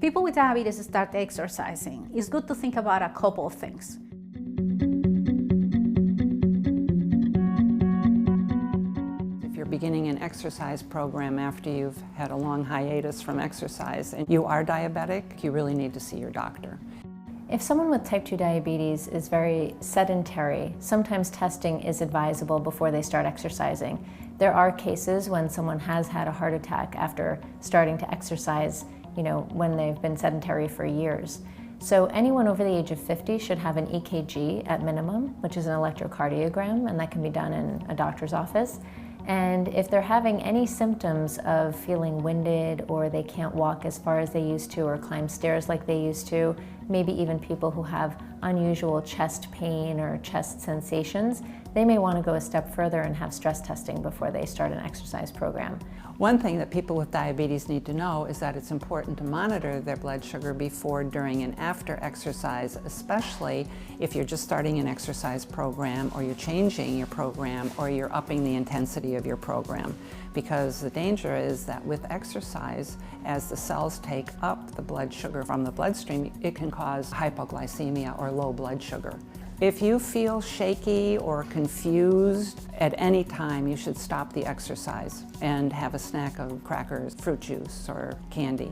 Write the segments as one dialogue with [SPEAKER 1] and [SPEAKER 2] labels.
[SPEAKER 1] people with diabetes start exercising, it's good to think about a couple of things.
[SPEAKER 2] If you're beginning an exercise program after you've had a long hiatus from exercise and you are diabetic, you really need to see your doctor.
[SPEAKER 3] If someone with type 2 diabetes is very sedentary, sometimes testing is advisable before they start exercising. There are cases when someone has had a heart attack after starting to exercise, when they've been sedentary for years. So anyone over the age of 50 should have an EKG at minimum, which is an electrocardiogram, and that can be done in a doctor's office. And if they're having any symptoms of feeling winded, or they can't walk as far as they used to or climb stairs like they used to, maybe even people who have unusual chest pain or chest sensations, they may want to go a step further and have stress testing before they start an exercise program.
[SPEAKER 2] One thing that people with diabetes need to know is that it's important to monitor their blood sugar before, during, and after exercise, especially if you're just starting an exercise program, or you're changing your program, or you're upping the intensity of your program. Because the danger is that with exercise, as the cells take up the blood sugar from the bloodstream, it can cause hypoglycemia or low blood sugar. If you feel shaky or confused at any time, you should stop the exercise and have a snack of crackers, fruit juice, or candy.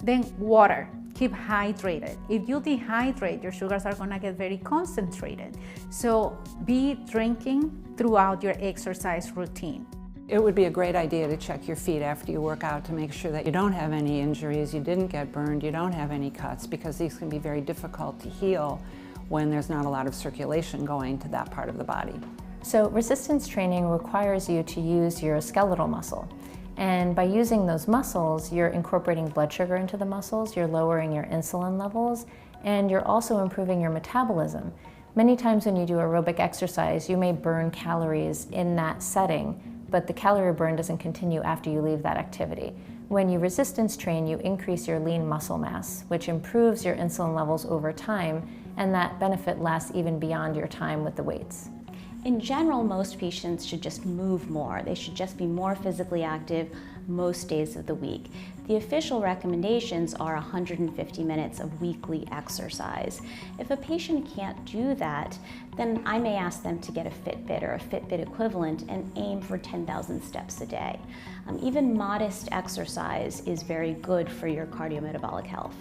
[SPEAKER 1] Then water. Keep hydrated. If you dehydrate, your sugars are going to get very concentrated. So be drinking throughout your exercise routine.
[SPEAKER 2] It would be a great idea to check your feet after you work out to make sure that you don't have any injuries, you didn't get burned, you don't have any cuts, because these can be very difficult to heal when there's not a lot of circulation going to that part of the body.
[SPEAKER 3] So resistance training requires you to use your skeletal muscle. And by using those muscles, you're incorporating blood sugar into the muscles, you're lowering your insulin levels, and you're also improving your metabolism. Many times when you do aerobic exercise, you may burn calories in that setting, but the calorie burn doesn't continue after you leave that activity. When you resistance train, you increase your lean muscle mass, which improves your insulin levels over time, and that benefit lasts even beyond your time with the weights.
[SPEAKER 4] In general, most patients should just move more. They should just be more physically active most days of the week. The official recommendations are 150 minutes of weekly exercise. If a patient can't do that, then I may ask them to get a Fitbit or a Fitbit equivalent and aim for 10,000 steps a day. Even modest exercise is very good for your cardiometabolic health.